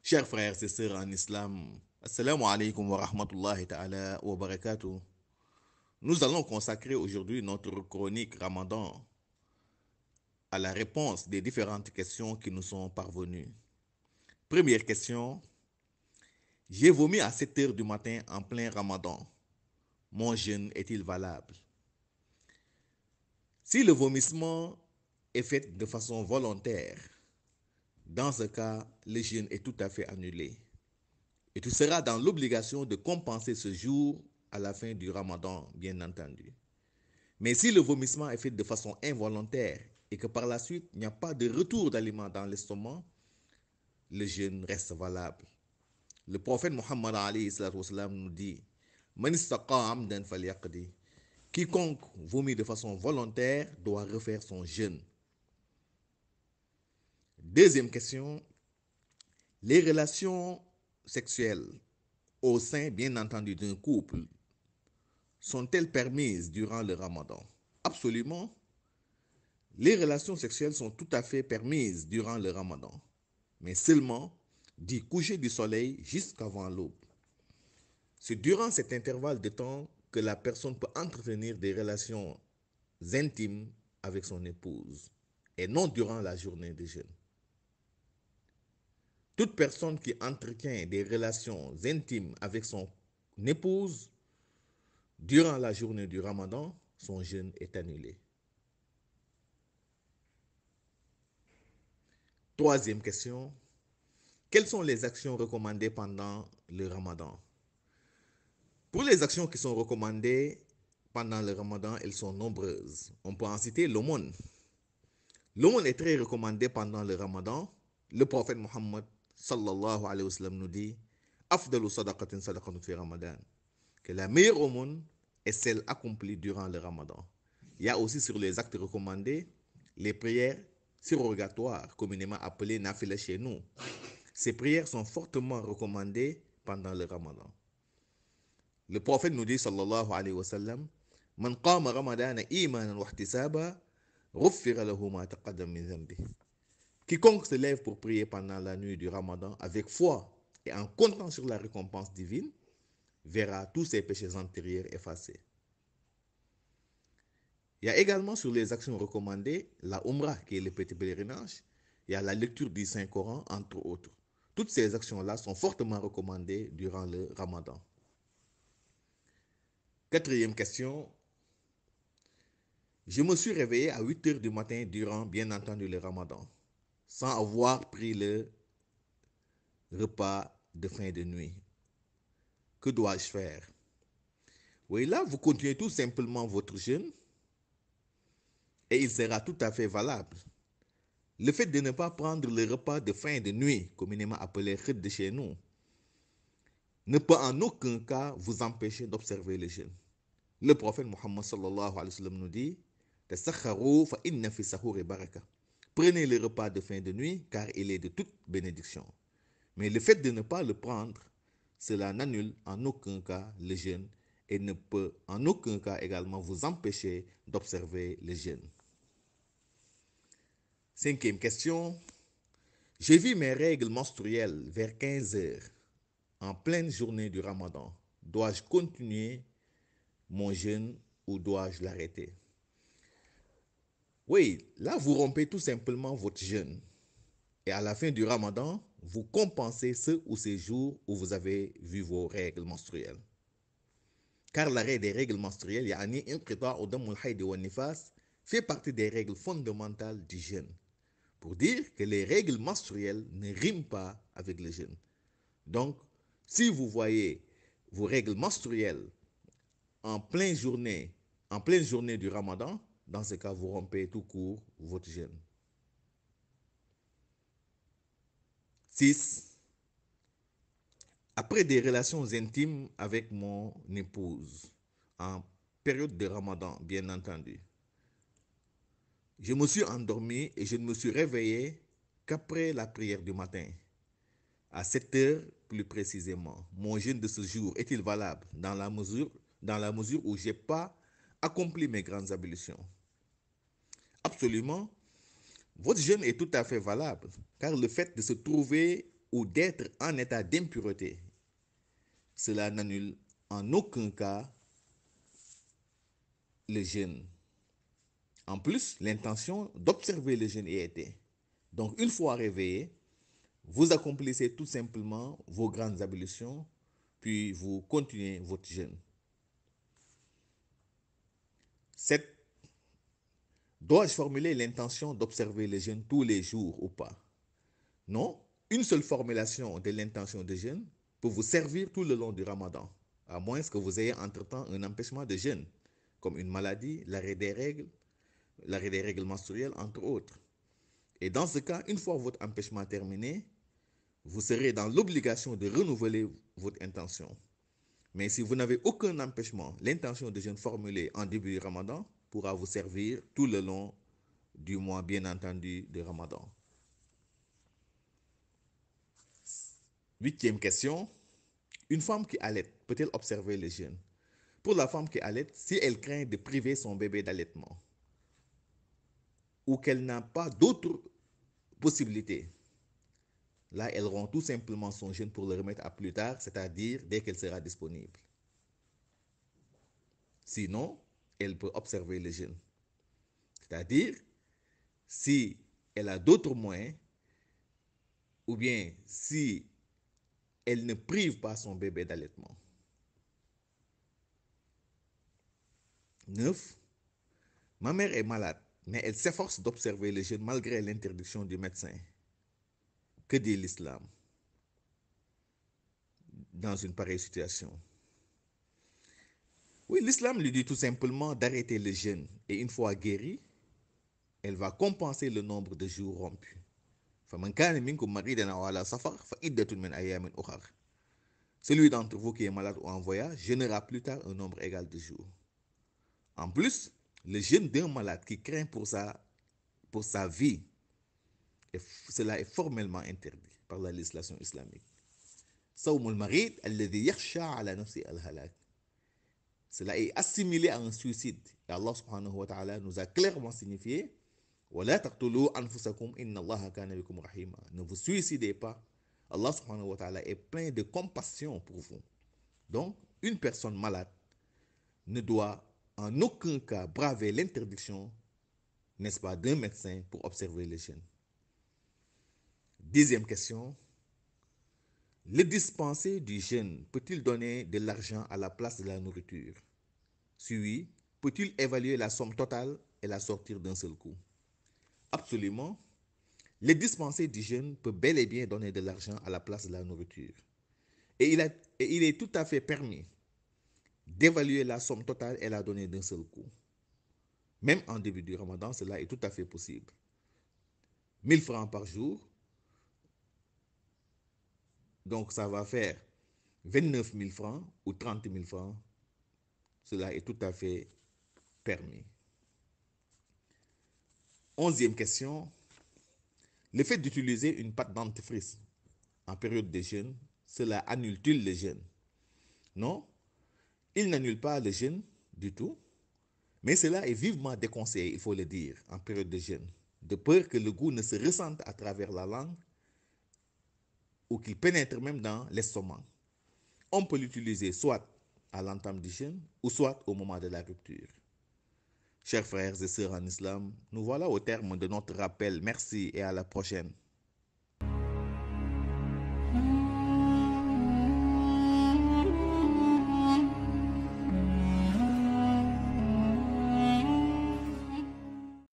Chers frères et sœurs en islam, Assalamu alaikum wa rahmatullahi ta'ala wa barakatuh. Nous allons consacrer aujourd'hui notre chronique Ramadan à la réponse des différentes questions qui nous sont parvenues. Première question, j'ai vomi à 7 heures du matin en plein Ramadan. Mon jeûne est-il valable? Si le vomissement est fait de façon volontaire, dans ce cas, le jeûne est tout à fait annulé. Et tu seras dans l'obligation de compenser ce jour à la fin du Ramadan, bien entendu. Mais si le vomissement est fait de façon involontaire et que par la suite, il n'y a pas de retour d'aliments dans l'estomac, le jeûne reste valable. Le prophète Muhammad nous dit quiconque vomit de façon volontaire doit refaire son jeûne. Deuxième question, les relations sexuelles au sein, bien entendu, d'un couple sont-elles permises durant le Ramadan? Absolument. Les relations sexuelles sont tout à fait permises durant le Ramadan, mais seulement du coucher du soleil jusqu'avant l'aube. C'est durant cet intervalle de temps que la personne peut entretenir des relations intimes avec son épouse et non durant la journée de jeûne. Toute personne qui entretient des relations intimes avec son épouse durant la journée du Ramadan, son jeûne est annulé. Troisième question, quelles sont les actions recommandées pendant le Ramadan? Pour les actions qui sont recommandées pendant le Ramadan, elles sont nombreuses. On peut en citer l'aumône. L'aumône est très recommandée pendant le Ramadan. Le prophète Mohammed sallallahu alayhi wa sallam nous dit Afdalu sadaqatin sadaqatun fi Ramadan, que la meilleure aumône est celle accomplie durant le Ramadan. Il y a aussi sur les actes recommandés les prières surrogatoires, communément appelées nafila chez nous. Ces prières sont fortement recommandées pendant le Ramadan. Le prophète nous dit sallallahu alayhi wa sallam Man qama ramadana imanan wa ihtisaba ghuffira lahu ma taqaddama min dhanbi. Quiconque se lève pour prier pendant la nuit du Ramadan avec foi et en comptant sur la récompense divine verra tous ses péchés antérieurs effacés. Il y a également sur les actions recommandées la Umrah, qui est le petit pèlerinage. Il y a la lecture du Saint-Coran, entre autres. Toutes ces actions-là sont fortement recommandées durant le Ramadan. Quatrième question. Je me suis réveillé à 8 heures du matin durant, bien entendu, le Ramadan, sans avoir pris le repas de fin de nuit. Que dois-je faire? Oui, là, vous continuez tout simplement votre jeûne et il sera tout à fait valable. Le fait de ne pas prendre le repas de fin de nuit, communément appelé khid de chez nous, ne peut en aucun cas vous empêcher d'observer le jeûne. Le prophète Muhammad sallallahu alayhi wa sallam nous dit Tasakharu fa inna fi sahuri baraka. Prenez le repas de fin de nuit car il est de toute bénédiction. Mais le fait de ne pas le prendre, cela n'annule en aucun cas le jeûne et ne peut en aucun cas également vous empêcher d'observer le jeûne. Cinquième question. J'ai vu mes règles menstruelles vers 15 heures en pleine journée du Ramadan. Dois-je continuer mon jeûne ou dois-je l'arrêter? Oui, là vous rompez tout simplement votre jeûne. Et à la fin du Ramadan, vous compensez ce ou ces jours où vous avez vu vos règles menstruelles. Car l'arrêt des règles menstruelles, fait partie des règles fondamentales du jeûne. Pour dire que les règles menstruelles ne riment pas avec le jeûne. Donc, si vous voyez vos règles menstruelles en pleine journée du Ramadan, dans ce cas, vous rompez tout court votre jeûne. 6. Après des relations intimes avec mon épouse, en période de Ramadan, bien entendu, je me suis endormi et je ne me suis réveillé qu'après la prière du matin, à 7 heures plus précisément. Mon jeûne de ce jour est-il valable dans la mesure où je n'ai pas accompli mes grandes ablutions? Absolument, votre jeûne est tout à fait valable, car le fait de se trouver ou d'être en état d'impureté, cela n'annule en aucun cas le jeûne. En plus, l'intention d'observer le jeûne y était. Donc, une fois réveillé, vous accomplissez tout simplement vos grandes ablutions, puis vous continuez votre jeûne. Dois-je formuler l'intention d'observer le jeûne tous les jours ou pas? Non, une seule formulation de l'intention de jeûne peut vous servir tout le long du Ramadan, à moins que vous ayez entre-temps un empêchement de jeûne, comme une maladie, l'arrêt des règles menstruelles, entre autres. Et dans ce cas, une fois votre empêchement terminé, vous serez dans l'obligation de renouveler votre intention. Mais si vous n'avez aucun empêchement, l'intention de jeûne formulée en début du Ramadan pourra vous servir tout le long du mois, bien entendu, de Ramadan. 8e question. Une femme qui allaite peut-elle observer le jeûne? Pour la femme qui allaite, si elle craint de priver son bébé d'allaitement ou qu'elle n'a pas d'autre possibilité, là, elle rompt tout simplement son jeûne pour le remettre à plus tard, c'est-à-dire dès qu'elle sera disponible. Sinon, elle peut observer le jeûne. C'est-à-dire, si elle a d'autres moyens, ou bien si elle ne prive pas son bébé d'allaitement. 9. Ma mère est malade, mais elle s'efforce d'observer le jeûne malgré l'interdiction du médecin. Que dit l'islam dans une pareille situation? Oui, l'islam lui dit tout simplement d'arrêter le jeûne et une fois guérie, elle va compenser le nombre de jours rompus. Celui d'entre vous qui est malade ou en voyage jeûnera plus tard un nombre égal de jours. En plus, le jeûne d'un malade qui craint pour sa vie, cela est formellement interdit par la législation islamique. Cela est assimilé à un suicide. Et Allah subhanahu wa ta'ala nous a clairement signifié ne vous suicidez pas. Allah subhanahu wa ta'ala est plein de compassion pour vous. Donc, une personne malade ne doit en aucun cas braver l'interdiction, n'est-ce pas, d'un médecin pour observer le jeûne. 10e question. Le dispensé du jeûne peut-il donner de l'argent à la place de la nourriture? Si oui, peut-il évaluer la somme totale et la sortir d'un seul coup? Absolument. Le dispensé du jeûne peut bel et bien donner de l'argent à la place de la nourriture. Et il est tout à fait permis d'évaluer la somme totale et la donner d'un seul coup. Même en début du Ramadan, cela est tout à fait possible. 1000 francs par jour, donc ça va faire 29 000 francs ou 30 000 francs. Cela est tout à fait permis. 11e question. Le fait d'utiliser une pâte dentifrice en période de jeûne, cela annule-t-il le jeûne? Non, il n'annule pas le jeûne du tout, mais cela est vivement déconseillé, il faut le dire, en période de jeûne, de peur que le goût ne se ressente à travers la langue ou qu'il pénètre même dans l'estomac. On peut l'utiliser soit à l'entame du jeûne ou soit au moment de la rupture. Chers frères et sœurs en islam, nous voilà au terme de notre rappel. Merci et à la prochaine.